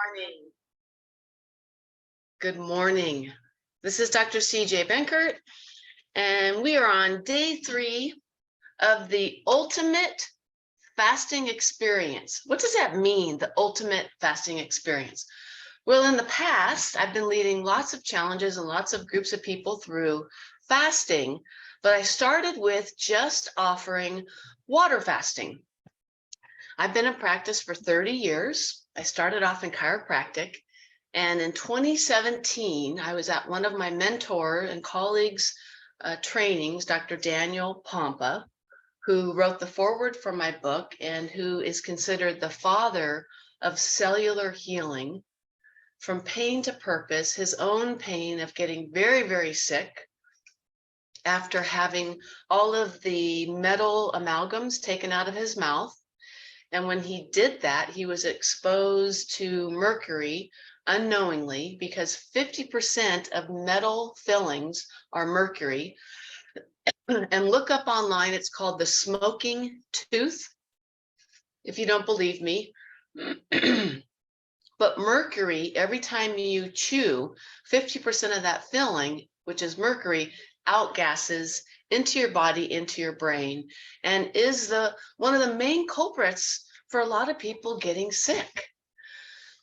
morning. Good morning. This is Dr. CJ Benkert, and we are on day 3 of the ultimate fasting experience. What does that mean, the ultimate fasting experience? Well, in the past, I've been leading lots of challenges and lots of groups of people through fasting, but I started with just offering water fasting. I've been in practice for 30 years. I started off in chiropractic, and in 2017, I was at one of my mentor and colleagues' trainings, Dr. Daniel Pompa, who wrote the foreword for my book and who is considered the father of cellular healing from pain to purpose, his own pain of getting very, very sick after having all of the metal amalgams taken out of his mouth. And when he did that, he was exposed to mercury unknowingly, because 50% of metal fillings are mercury. And look up online, it's called the smoking tooth, if you don't believe me. But mercury, every time you chew, 50% of that filling, which is mercury, outgasses into your body, into your brain, and is one of the main culprits for a lot of people getting sick.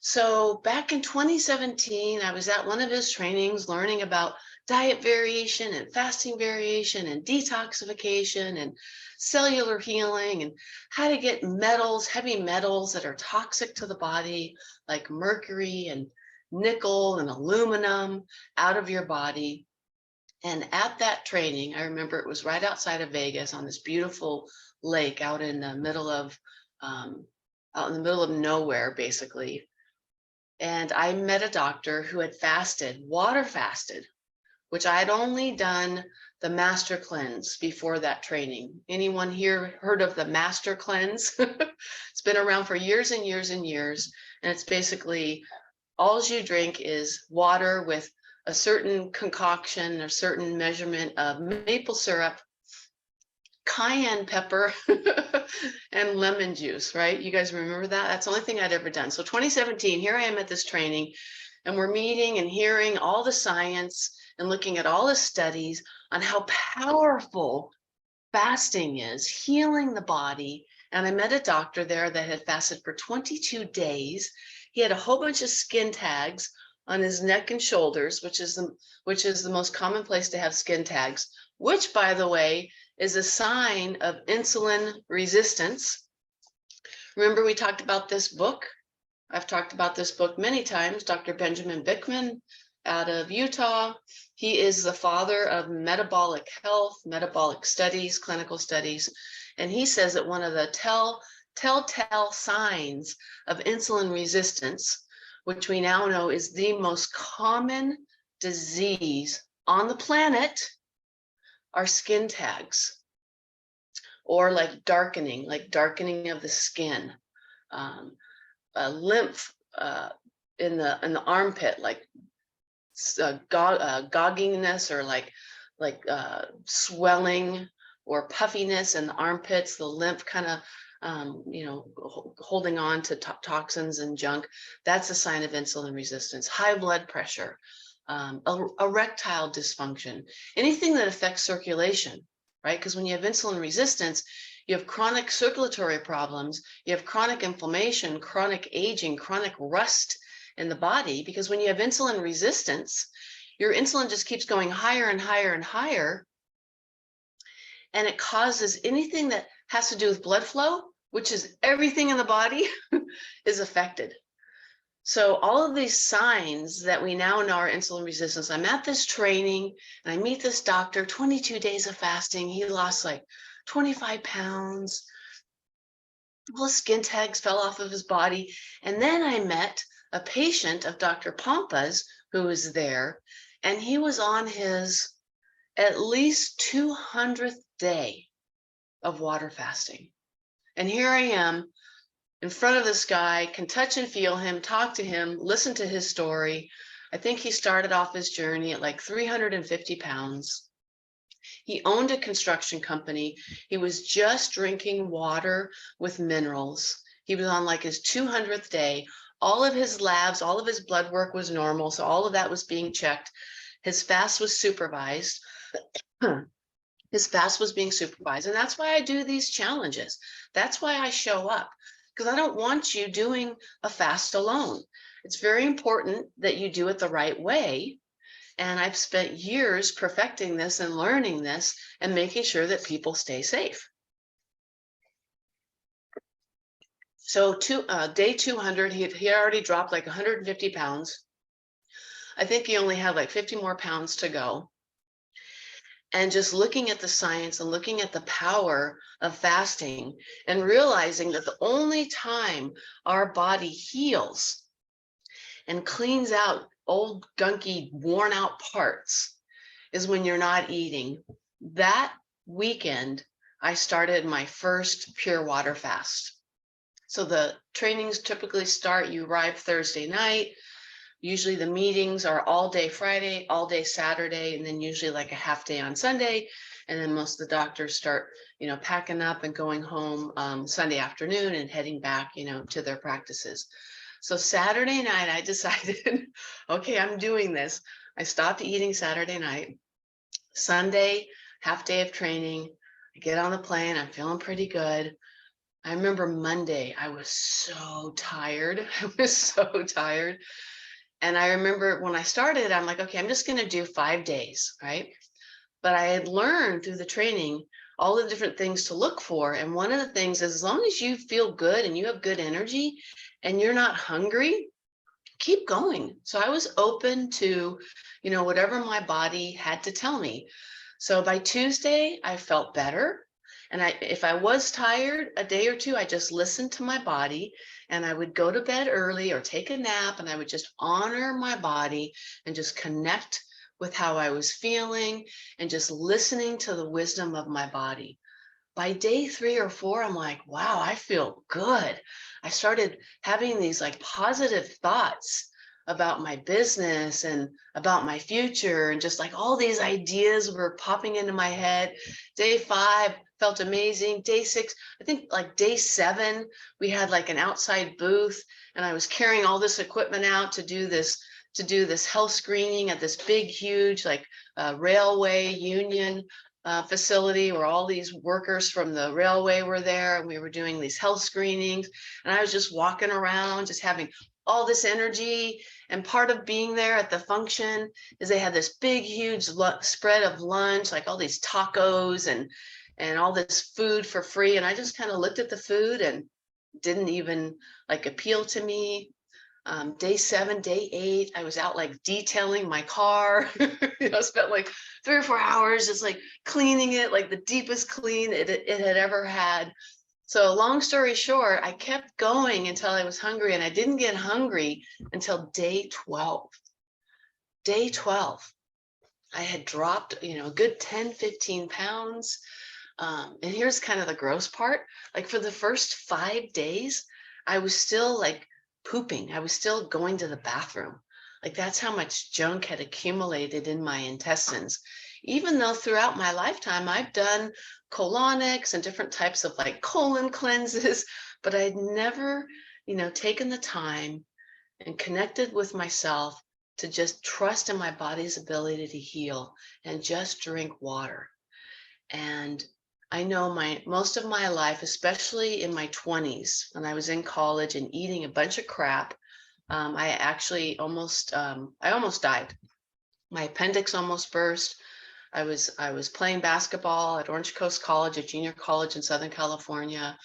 So back in 2017, I was at one of his trainings learning about diet variation and fasting variation and detoxification and cellular healing and how to get metals, heavy metals that are toxic to the body, like mercury and nickel and aluminum, out of your body. And at that training, I remember it was right outside of Vegas on this beautiful lake out in the middle of nowhere, basically. And I met a doctor who had fasted, water fasted, which I had only done the master cleanse before that training. Anyone here heard of the master cleanse? It's been around for years and years and years. And it's basically all you drink is water with a certain concoction, a certain measurement of maple syrup, cayenne pepper, and lemon juice, right? You guys remember that? That's the only thing I'd ever done. So 2017, here I am at this training, and we're meeting and hearing all the science and looking at all the studies on how powerful fasting is, healing the body. And I met a doctor there that had fasted for 22 days. He had a whole bunch of skin tags on his neck and shoulders, which is the most common place to have skin tags, which, by the way, is a sign of insulin resistance. Remember, we talked about this book. I've talked about this book many times. Dr. Benjamin Bickman out of Utah. He is the father of metabolic health, metabolic studies, clinical studies. And he says that one of the telltale signs of insulin resistance, which we now know is the most common disease on the planet, are skin tags, or like darkening of the skin, lymph in the armpit, like gogginess, or like swelling or puffiness in the armpits, the lymph kind of holding on to toxins and junk. That's a sign of insulin resistance. High blood pressure, erectile dysfunction, anything that affects circulation, right? Because when you have insulin resistance, you have chronic circulatory problems, you have chronic inflammation, chronic aging, chronic rust in the body, because when you have insulin resistance, your insulin just keeps going higher and higher and higher, and it causes anything that has to do with blood flow, which is everything in the body, is affected. So all of these signs that we now know are insulin resistance. I'm at this training and I meet this doctor, 22 days of fasting. He lost like 25 pounds. All the skin tags fell off of his body. And then I met a patient of Dr. Pompa's who was there, and he was on his at least 200th day of water fasting. And here I am in front of this guy, can touch and feel him, talk to him, listen to his story. I think he started off his journey at like 350 pounds. He owned a construction company. He was just drinking water with minerals. He was on like his 200th day, All of his labs, all of his blood work was normal. So all of that was being checked. His fast was supervised. His fast was being supervised. And that's why I do these challenges. That's why I show up, because I don't want you doing a fast alone. It's very important that you do it the right way. And I've spent years perfecting this and learning this and making sure that people stay safe. So day 200, he already dropped like 150 pounds. I think he only had like 50 more pounds to go. And just looking at the science and looking at the power of fasting and realizing that the only time our body heals and cleans out old, gunky, worn out parts is when you're not eating. That weekend, I started my first pure water fast. So the trainings typically start, you arrive Thursday night. Usually the meetings are all day Friday, all day Saturday, and then usually like a half day on Sunday. And then most of the doctors start, packing up and going home Sunday afternoon and heading back, to their practices. So Saturday night, I decided, okay, I'm doing this. I stopped eating Saturday night. Sunday, half day of training. I get on the plane. I'm feeling pretty good. I remember Monday, I was so tired. I was so tired. And I remember when I started, I'm like, okay, I'm just going to do 5 days, right? But I had learned through the training all the different things to look for. And one of the things is, as long as you feel good and you have good energy and you're not hungry, keep going. So I was open to, whatever my body had to tell me. So by Tuesday, I felt better. And if I was tired a day or two, I just listened to my body, and I would go to bed early or take a nap, and I would just honor my body and just connect with how I was feeling and just listening to the wisdom of my body. By day 3 or 4, I'm like, wow, I feel good. I started having these like positive thoughts about my business and about my future, and just like all these ideas were popping into my head. Day 5 felt amazing. Day 6, I think like day 7, we had like an outside booth, and I was carrying all this equipment out to do this health screening at this big, huge like railway union facility where all these workers from the railway were there, and we were doing these health screenings. And I was just walking around, just having all this energy. And part of being there at the function is they had this big, huge spread of lunch, like all these tacos and all this food for free. And I just kind of looked at the food and didn't even like appeal to me. Day 7, day 8, I was out like detailing my car. Spent like 3 or 4 hours just like cleaning it, like the deepest clean it had ever had. So long story short, I kept going until I was hungry, and I didn't get hungry until day 12. Day 12, I had dropped, a good 10, 15 pounds. And here's kind of the gross part. Like for the first 5 days, I was still like pooping. I was still going to the bathroom. Like that's how much junk had accumulated in my intestines. Even though throughout my lifetime, I've done colonics and different types of like colon cleanses, but I'd never, taken the time and connected with myself to just trust in my body's ability to heal and just drink water. And I know most of my life, especially in my 20s, when I was in college and eating a bunch of crap, I actually almost died. My appendix almost burst. I was playing basketball at Orange Coast College, a junior college in Southern California,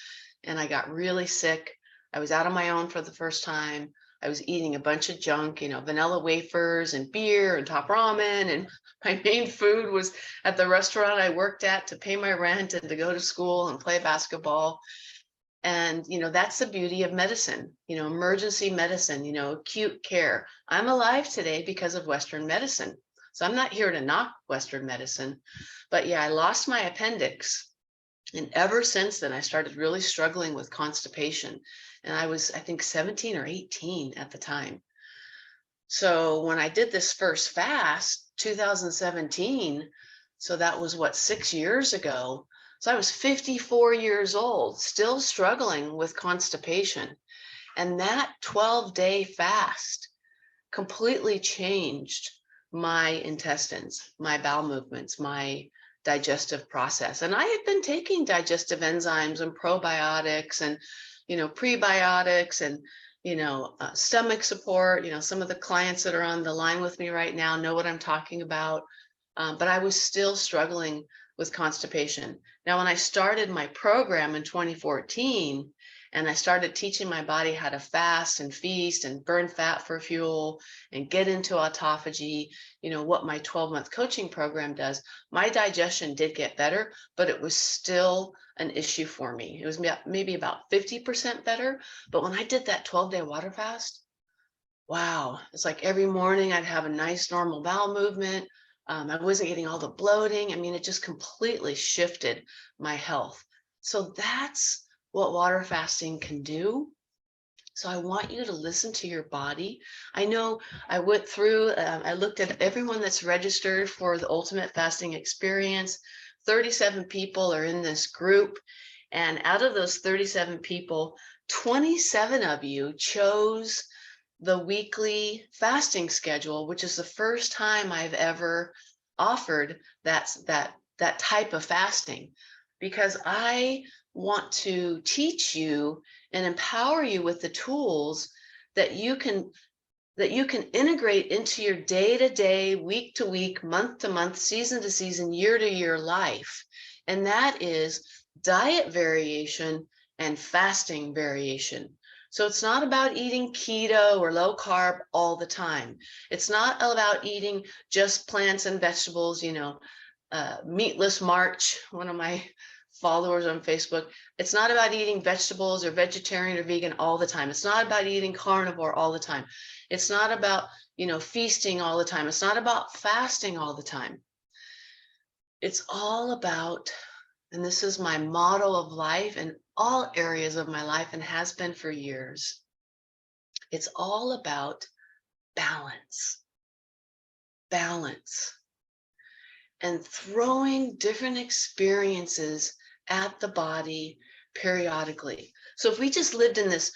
and I got really sick. I was out on my own for the first time. I was eating a bunch of junk, vanilla wafers and beer and top ramen. And my main food was at the restaurant I worked at to pay my rent and to go to school and play basketball. And, that's the beauty of medicine, emergency medicine, acute care. I'm alive today because of Western medicine. So I'm not here to knock Western medicine, but yeah, I lost my appendix. And ever since then, I started really struggling with constipation. And I was, I think, 17 or 18 at the time. So when I did this first fast, 2017, so that was 6 years ago. So I was 54 years old, still struggling with constipation. And that 12-day fast completely changed my intestines, my bowel movements, my digestive process. And I had been taking digestive enzymes and probiotics and, prebiotics and, stomach support. Some of the clients that are on the line with me right now know what I'm talking about. But I was still struggling with constipation. Now, when I started my program in 2014, and I started teaching my body how to fast and feast and burn fat for fuel and get into autophagy, what my 12-month coaching program does, my digestion did get better, but it was still an issue for me. It was maybe about 50% better. But when I did that 12-day water fast, wow, it's like every morning I'd have a nice normal bowel movement. I wasn't getting all the bloating. I mean, it just completely shifted my health. So that's what water fasting can do. So I want you to listen to your body. I know I went through, I looked at everyone that's registered for the Ultimate Fasting Experience. 37 people are in this group. And out of those 37 people, 27 of you chose the weekly fasting schedule, which is the first time I've ever offered that type of fasting, because I want to teach you and empower you with the tools that you can integrate into your day-to-day, week-to-week, month-to-month, season-to-season, year-to-year life. And that is diet variation and fasting variation. So it's not about eating keto or low carb all the time. It's not about eating just plants and vegetables, Meatless March, one of my followers on Facebook. It's not about eating vegetables or vegetarian or vegan all the time. It's not about eating carnivore all the time. It's not about, feasting all the time. It's not about fasting all the time. It's all about, and this is my motto of life in all areas of my life and has been for years. It's all about balance. Balance. And throwing different experiences at the body periodically. So if we just lived in this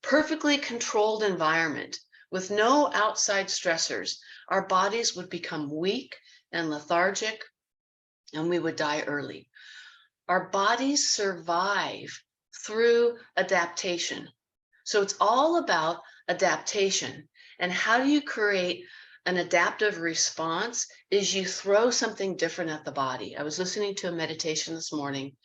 perfectly controlled environment with no outside stressors, our bodies would become weak and lethargic, and we would die early. Our bodies survive through adaptation. So it's all about adaptation. And how do you create an adaptive response? Is you throw something different at the body. I was listening to a meditation this morning,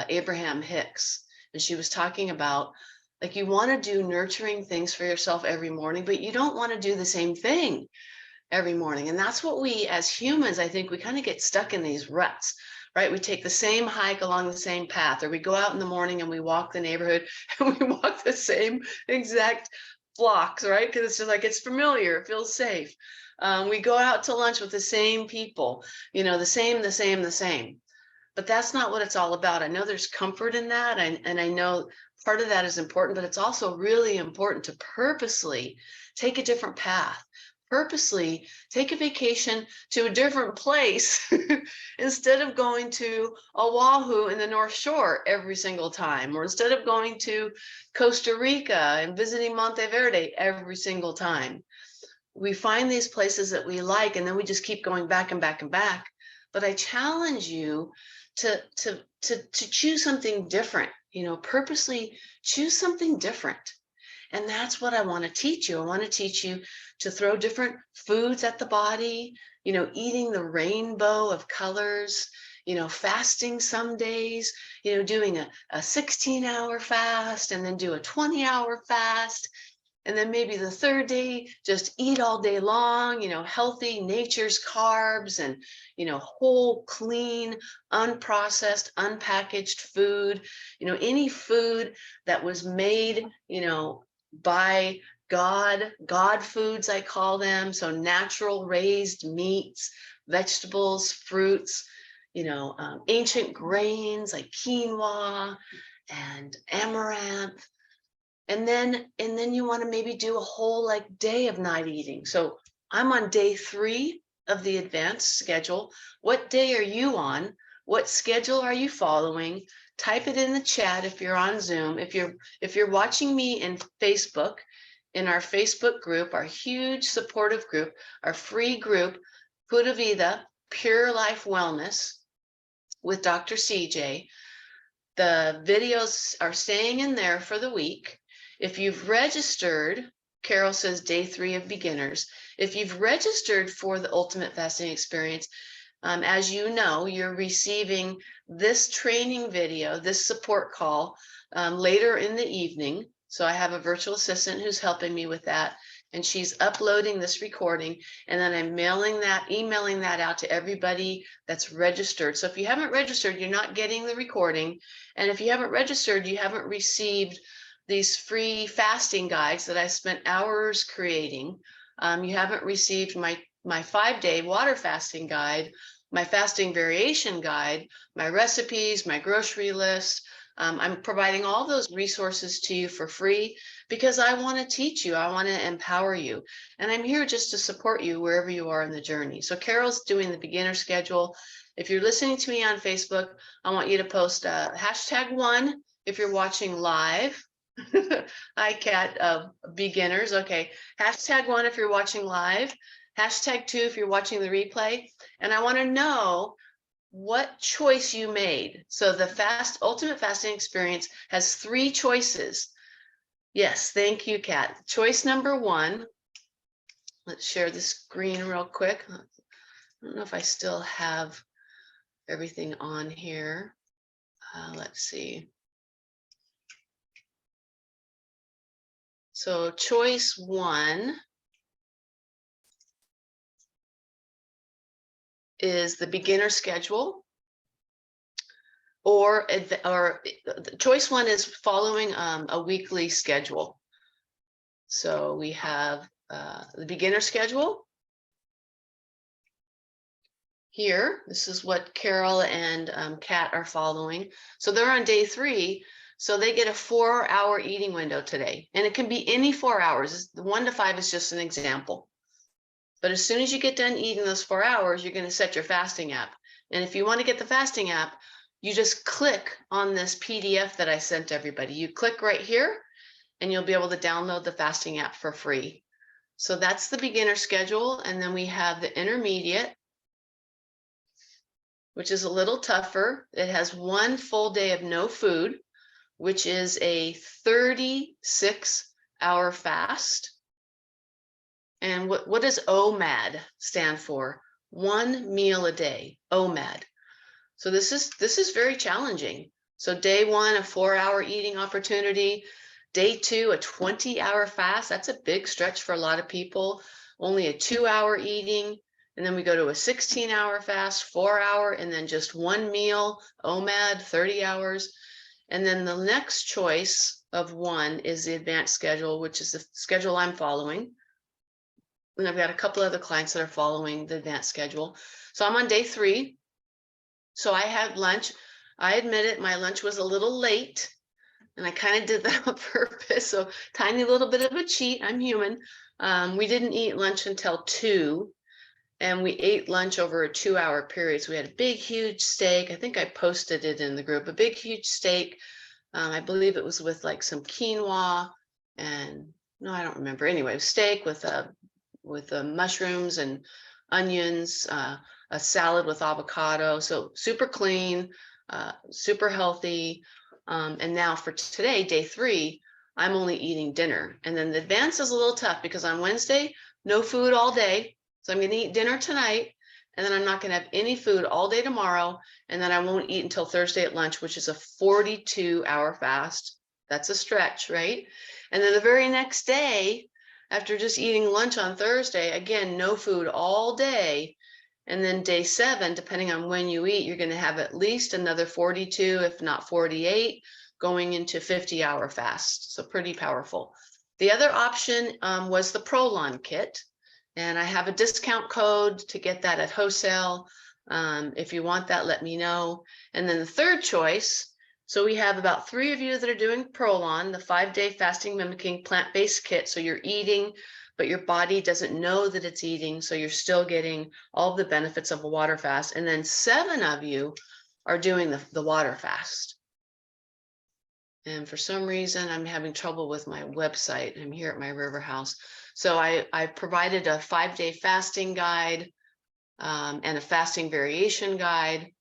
Abraham Hicks, and she was talking about, like, you want to do nurturing things for yourself every morning, but you don't want to do the same thing every morning. And that's what we, as humans, I think we kind of get stuck in these ruts, right? We take the same hike along the same path, or we go out in the morning and we walk the neighborhood and we walk the same exact blocks, right? Because it's just like, it's familiar, it feels safe. We go out to lunch with the same people, the same. But that's not what it's all about. I know there's comfort in that. And I know part of that is important, but it's also really important to purposely take a different path. Purposely take a vacation to a different place instead of going to Oahu in the North Shore every single time, or instead of going to Costa Rica and visiting Monteverde every single time. We find these places that we like, and then we just keep going back and back and back. But I challenge you to choose something different, purposely choose something different. And that's what I want to teach you. I want to teach you to throw different foods at the body, eating the rainbow of colors, fasting some days, doing a 16-hour fast and then do a 20-hour fast. And then maybe the third day, just eat all day long, healthy nature's carbs and, whole, clean, unprocessed, unpackaged food, any food that was made, by God foods, I call them. So natural raised meats, vegetables, fruits, ancient grains like quinoa and amaranth. And then you want to maybe do a whole day of night eating. So I'm on day 3 of the advanced schedule. What day are you on? What schedule are you following? type it in the chat if you're on Zoom. If you're watching me in Facebook, in our Facebook group, our huge supportive group, our free group, Pura Vida, Pure Life Wellness with Dr. CJ, the videos are staying in there for the week. If you've registered, Carol says day 3 of beginners. If you've registered for the Ultimate Fasting Experience, as you know, you're receiving this training video, this support call later in the evening. So I have a virtual assistant who's helping me with that. And she's uploading this recording, and then I'm emailing that out to everybody that's registered. So if you haven't registered, you're not getting the recording. And if you haven't registered, you haven't received these free fasting guides that I spent hours creating. You haven't received my 5-day water fasting guide, my fasting variation guide, my recipes, my grocery list. I'm providing all those resources to you for free because I want to teach you. I want to empower you. And I'm here just to support you wherever you are in the journey. So Carol's doing the beginner schedule. If you're listening to me on Facebook, I want you to post #1 if you're watching live. Hi, Kat, beginners. Okay. #1 if you're watching live. #2 if you're watching the replay. And I want to know what choice you made. So the Ultimate Fasting Experience has 3 choices. Yes, thank you, Kat. Choice number 1. Let's share the screen real quick. I don't know if I still have everything on here. Let's see. So choice 1 is the beginner schedule, or choice 1 is following a weekly schedule. So we have the beginner schedule here. This is what Carol and Kat are following. So they're on day 3. So they get a 4-hour eating window today, and it can be any 4 hours. The 1 to 5 is just an example. But as soon as you get done eating those 4 hours, you're going to set your fasting app. And if you want to get the fasting app, you just click on this PDF that I sent everybody. You click right here, and you'll be able to download the fasting app for free. So that's the beginner schedule. And then we have the intermediate, which is a little tougher. It has 1 full day of no food, which is a 36-hour fast. And what does OMAD stand for? 1 meal a day, OMAD. So this is very challenging. So day 1, a 4-hour eating opportunity. Day 2, a 20-hour fast. That's a big stretch for a lot of people. Only a 2-hour eating. And then we go to a 16-hour fast, 4-hour, and then just 1 meal, OMAD, 30 hours. And then the next choice of 1 is the advanced schedule, which is the schedule I'm following. And I've got a couple other clients that are following the advanced schedule. So I'm on day 3. So I had lunch. I admit it, my lunch was a little late, and I kind of did that on purpose. So tiny little bit of a cheat. I'm human. We didn't eat lunch until 2, and we ate lunch over a 2-hour period. So we had a big, huge steak. I think I posted it in the group, a big, huge steak. I believe it was with like some quinoa and no, I don't remember. Anyway, steak with mushrooms and onions, a salad with avocado. So super clean, super healthy. And now for today, day 3, I'm only eating dinner. And then the advance is a little tough because on Wednesday, no food all day. So I'm going to eat dinner tonight, and then I'm not going to have any food all day tomorrow. And then I won't eat until Thursday at lunch, which is a 42-hour fast. That's a stretch, right? And then the very next day, after just eating lunch on Thursday, again, no food all day. And then day 7, depending on when you eat, you're going to have at least another 42, if not 48, going into 50-hour fast. So pretty powerful. The other option was the Prolon kit. And I have a discount code to get that at wholesale. If you want that, let me know. And then the third choice, so we have about 3 of you that are doing Prolon, the 5-day fasting mimicking plant-based kit. So you're eating, but your body doesn't know that it's eating. So you're still getting all the benefits of a water fast. And then 7 of you are doing the water fast. And for some reason, I'm having trouble with my website. I'm here at my river house. So I provided a 5-day fasting guide and a fasting variation guide.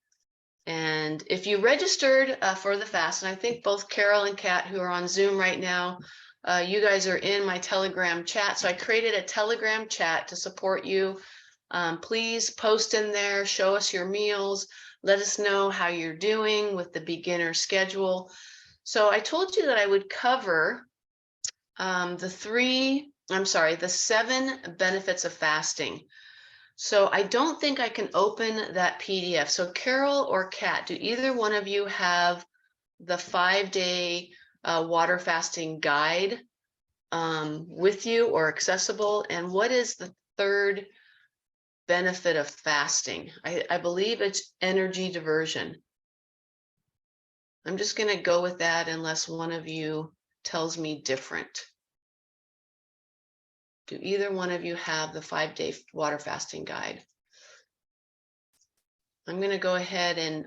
And if you registered for the fast, and I think both Carol and Kat, who are on Zoom right now, you guys are in my Telegram chat. So I created a Telegram chat to support you. Please post in there, show us your meals, let us know how you're doing with the beginner schedule. So I told you that I would cover the 7 benefits of fasting. So I don't think I can open that PDF. So Carol or Kat, do either one of you have the 5-day water fasting guide with you or accessible? And what is the third benefit of fasting? I believe it's energy diversion. I'm just going to go with that unless one of you tells me different. Do either one of you have the 5-day water fasting guide? I'm going to go ahead and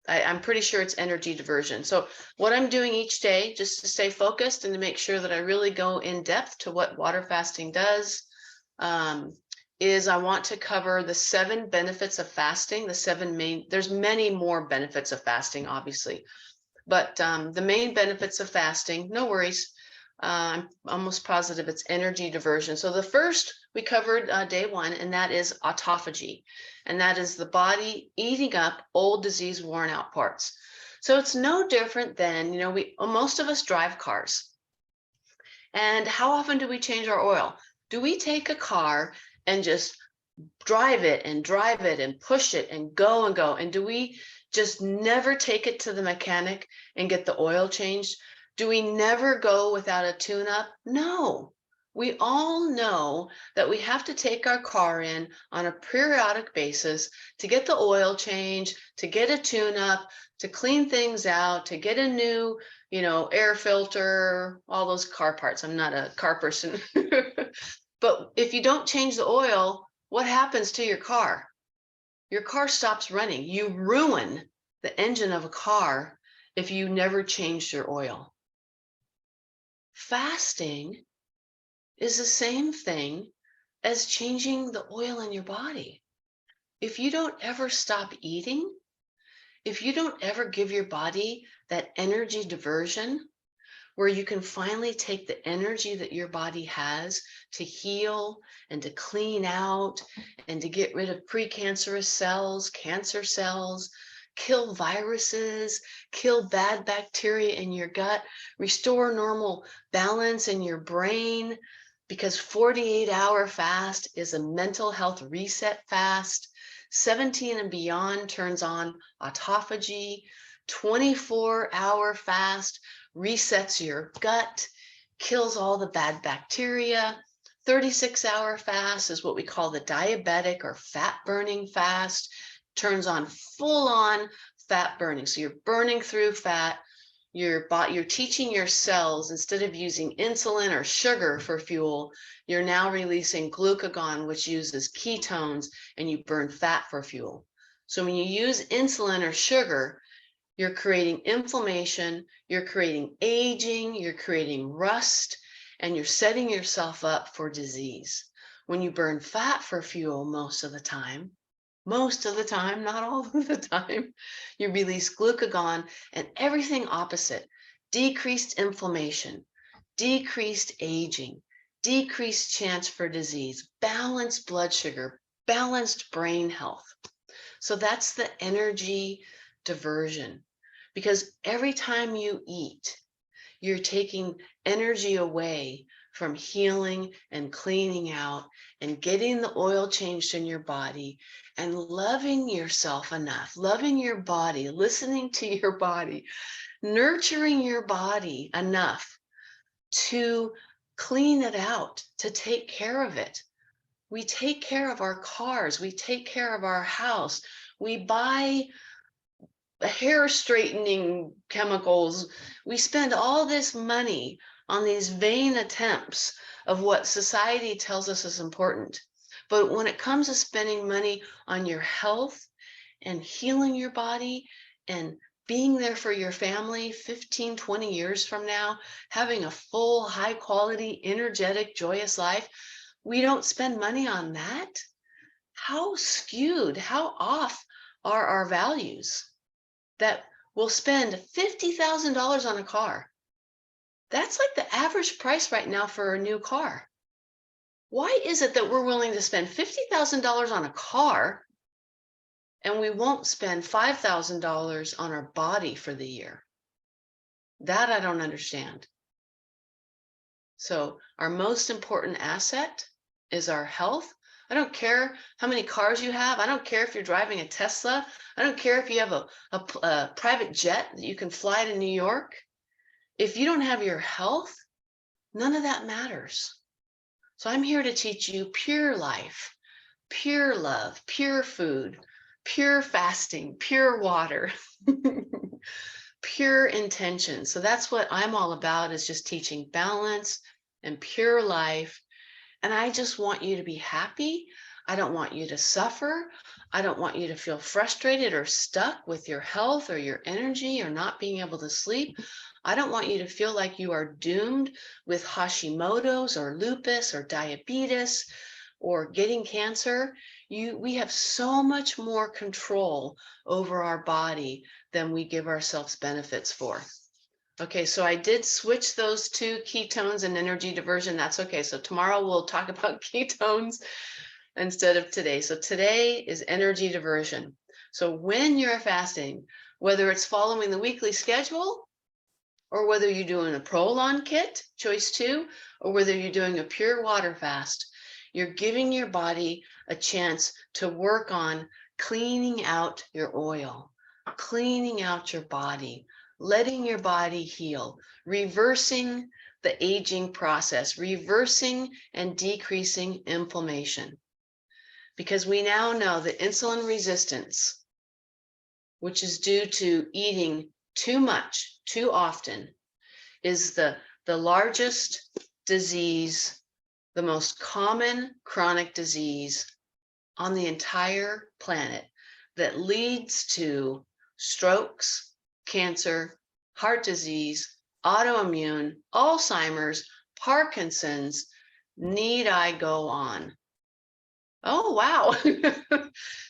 I'm pretty sure it's energy diversion. So what I'm doing each day, just to stay focused and to make sure that I really go in depth to what water fasting does, is I want to cover the 7 benefits of fasting, there's many more benefits of fasting, obviously, but the main benefits of fasting, no worries. I'm almost positive it's energy diversion. So the first we covered day 1, and that is autophagy. And that is the body eating up old disease worn out parts. So it's no different than, most of us drive cars. And how often do we change our oil? Do we take a car and just drive it and push it and go and go? And do we just never take it to the mechanic and get the oil changed? Do we never go without a tune-up? No. We all know that we have to take our car in on a periodic basis to get the oil change, to get a tune-up, to clean things out, to get a new, air filter, all those car parts. I'm not a car person. But if you don't change the oil, what happens to your car? Your car stops running. You ruin the engine of a car if you never changed your oil. Fasting is the same thing as changing the oil in your body. If you don't ever stop eating, if you don't ever give your body that energy diversion, where you can finally take the energy that your body has to heal and to clean out and to get rid of precancerous cells, cancer cells, kill viruses, kill bad bacteria in your gut, restore normal balance in your brain, because 48-hour fast is a mental health reset fast. 17 and beyond turns on autophagy. 24-hour fast resets your gut, kills all the bad bacteria. 36-hour fast is what we call the diabetic or fat burning fast. Turns on full on fat burning. So you're burning through fat. You're teaching your cells, instead of using insulin or sugar for fuel, you're now releasing glucagon, which uses ketones, and you burn fat for fuel. So when you use insulin or sugar, you're creating inflammation, you're creating aging, you're creating rust, and you're setting yourself up for disease. When you burn fat for fuel most of the time, not all of the time, you release glucagon and everything opposite: decreased inflammation, decreased aging, decreased chance for disease, balanced blood sugar, balanced brain health. So that's the energy diversion. Because every time you eat, you're taking energy away from healing and cleaning out and getting the oil changed in your body and loving yourself enough, loving your body, listening to your body, nurturing your body enough to clean it out, to take care of it. We take care of our cars. We take care of our house. We buy hair straightening chemicals. We spend all this money on these vain attempts of what society tells us is important. But when it comes to spending money on your health and healing your body and being there for your family 15, 20 years from now, having a full, high quality, energetic, joyous life. We don't spend money on that. How skewed, how off are our values that we'll spend $50,000 on a car? That's like the average price right now for a new car. Why is it that we're willing to spend $50,000 on a car and we won't spend $5,000 on our body for the year? That I don't understand. So our most important asset is our health. I don't care how many cars you have. I don't care if you're driving a Tesla. I don't care if you have a private jet that you can fly to New York. If you don't have your health, none of that matters. So I'm here to teach you pure life, pure love, pure food, pure fasting, pure water, pure intention. So that's what I'm all about, is just teaching balance and pure life. And I just want you to be happy. I don't want you to suffer. I don't want you to feel frustrated or stuck with your health or your energy or not being able to sleep. I don't want you to feel like you are doomed with Hashimoto's or lupus or diabetes or getting cancer. We have so much more control over our body than we give ourselves benefits for. Okay, so I did switch those two, ketones and energy diversion. That's okay. So tomorrow we'll talk about ketones instead of today. So today is energy diversion. So when you're fasting, whether it's following the weekly schedule or whether you're doing a Prolon kit, choice 2, or whether you're doing a pure water fast, you're giving your body a chance to work on cleaning out your oil, cleaning out your body, letting your body heal, reversing the aging process, reversing and decreasing inflammation. Because we now know that insulin resistance, which is due to eating too much, too often, is the largest disease, the most common chronic disease on the entire planet that leads to strokes, cancer, heart disease, autoimmune, Alzheimer's, Parkinson's. Need I go on? Oh, wow.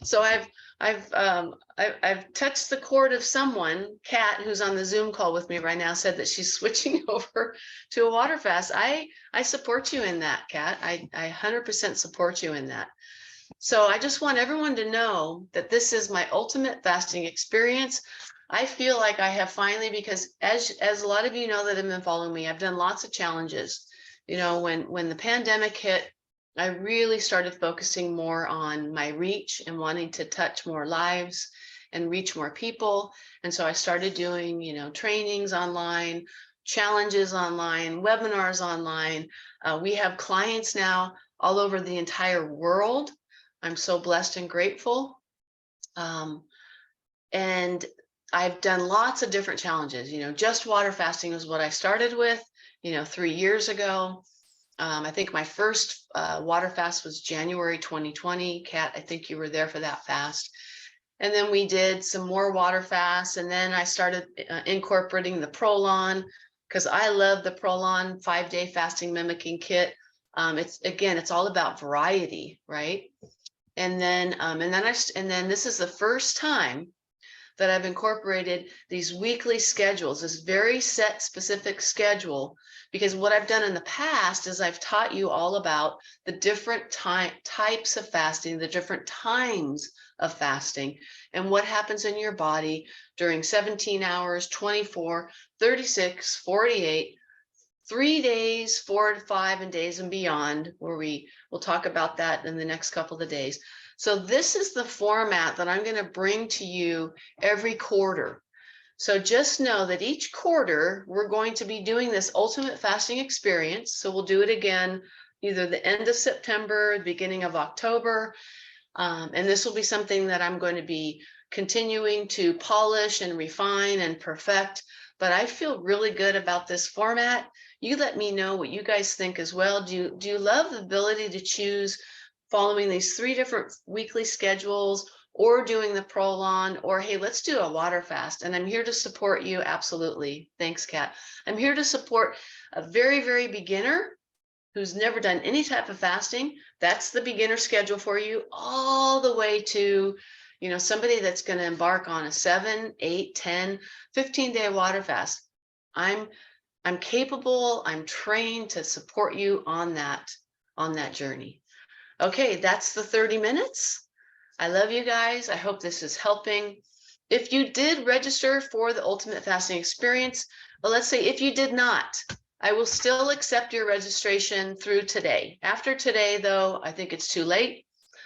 So I've touched the chord of someone. Kat, who's on the Zoom call with me right now, said that she's switching over to a water fast. I support you in that, Kat. I 100% support you in that. So I just want everyone to know that this is my ultimate fasting experience. I feel like I have finally, because as a lot of you know that have been following me, I've done lots of challenges. You know, when the pandemic hit, I really started focusing more on my reach and wanting to touch more lives and reach more people. And so I started doing, you know, trainings online, challenges online, webinars online. We have clients now all over the entire world. I'm so blessed and grateful. And I've done lots of different challenges. You know, just water fasting is what I started with, you know, 3 years ago. I think my first water fast was January 2020. Kat, I think you were there for that fast. And then we did some more water fasts. And then I started incorporating the Prolon, because I love the Prolon 5-day fasting mimicking kit. It's all about variety, right? And then this is the first time that I've incorporated these weekly schedules, this very set specific schedule, because what I've done in the past is I've taught you all about the different types of fasting, the different times of fasting, and what happens in your body during 17 hours, 24, 36, 48, 3 days, 4 to 5 days and beyond, where we'll talk about that in the next couple of days. So this is the format that I'm going to bring to you every quarter. So just know that each quarter, we're going to be doing this ultimate fasting experience. So we'll do it again, either the end of September, beginning of October. And this will be something that I'm going to be continuing to polish and refine and perfect. But I feel really good about this format. You let me know what you guys think as well. Do you love the ability to choose following these 3 different weekly schedules, or doing the Prolon, or hey, let's do a water fast. And I'm here to support you. Absolutely. Thanks, Kat. I'm here to support a very, very beginner who's never done any type of fasting. That's the beginner schedule for you, all the way to, you know, somebody that's going to embark on a 7, 8, 10, 15-day water fast. I'm capable, I'm trained to support you on that journey. Okay, that's the 30 minutes. I love you guys. I hope this is helping. If you did register for the Ultimate Fasting Experience, well, let's say if you did not, I will still accept your registration through today. After today, though, I think it's too late.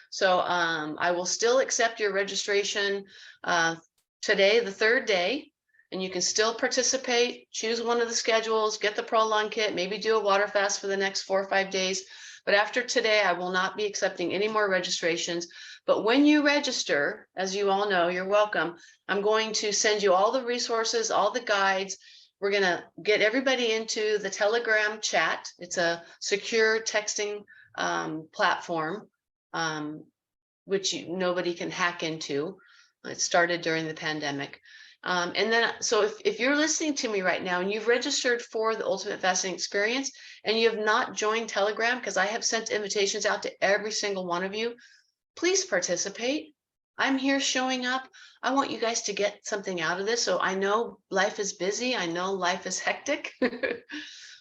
So I will still accept your registration today, the third day, and you can still participate, choose one of the schedules, get the Prolon kit, maybe do a water fast for the next 4 or 5 days. But after today, I will not be accepting any more registrations. But when you register, as you all know, you're welcome. I'm going to send you all the resources, all the guides. We're going to get everybody into the Telegram chat. It's a secure texting platform, which nobody can hack into. It started during the pandemic. And then, so if you're listening to me right now and you've registered for the Ultimate Fasting Experience and you have not joined Telegram, because I have sent invitations out to every single one of you, please participate. I'm here showing up. I want you guys to get something out of this. So I know life is busy. I know life is hectic,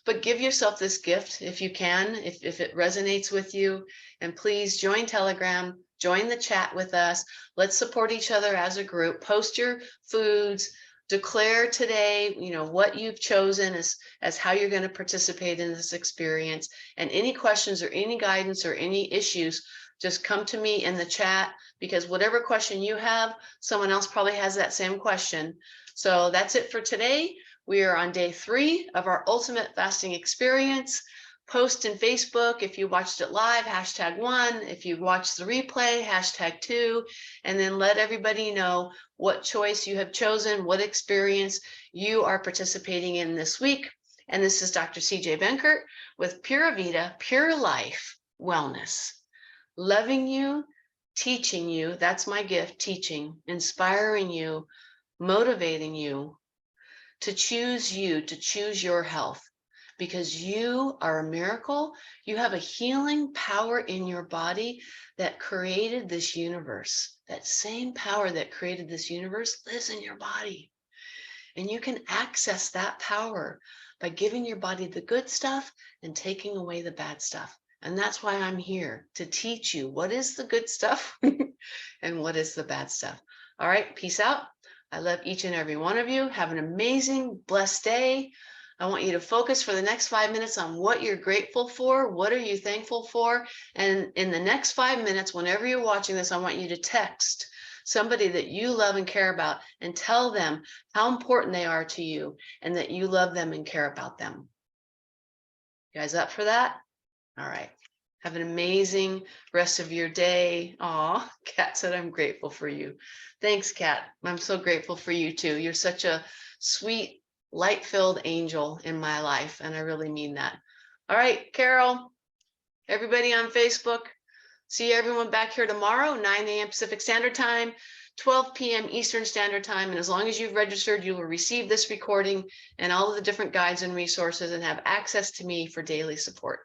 but give yourself this gift if you can, if it resonates with you. And please join Telegram, join the chat with us. Let's support each other as a group. Post your foods, declare today, you know, what you've chosen as how you're going to participate in this experience. And any questions or any guidance or any issues, just come to me in the chat, because whatever question you have, someone else probably has that same question. So that's it for today. We are on day 3 of our Ultimate Fasting Experience. Post in Facebook if you watched it live, #1. If you watched the replay, #2. And then let everybody know what choice you have chosen, what experience you are participating in this week. And this is Dr. CJ Benkert with Pura Vida, Pure Life Wellness. Loving you, teaching you, that's my gift, teaching, inspiring you, motivating you to choose your health, because you are a miracle. You have a healing power in your body that created this universe. That same power that created this universe lives in your body. And you can access that power by giving your body the good stuff and taking away the bad stuff. And that's why I'm here, to teach you what is the good stuff and what is the bad stuff. All right, peace out. I love each and every one of you. Have an amazing, blessed day. I want you to focus for the next 5 minutes on what you're grateful for. What are you thankful for? And in the next 5 minutes, whenever you're watching this, I want you to text somebody that you love and care about and tell them how important they are to you and that you love them and care about them. You guys up for that? All right. Have an amazing rest of your day. Aw, Kat said, I'm grateful for you. Thanks, Kat. I'm so grateful for you too. You're such a sweet, light-filled angel in my life, and I really mean that. All right, Carol, everybody on Facebook, see everyone back here tomorrow, 9 a.m. Pacific Standard Time, 12 p.m. Eastern Standard Time. And as long as you've registered, you will receive this recording and all of the different guides and resources and have access to me for daily support.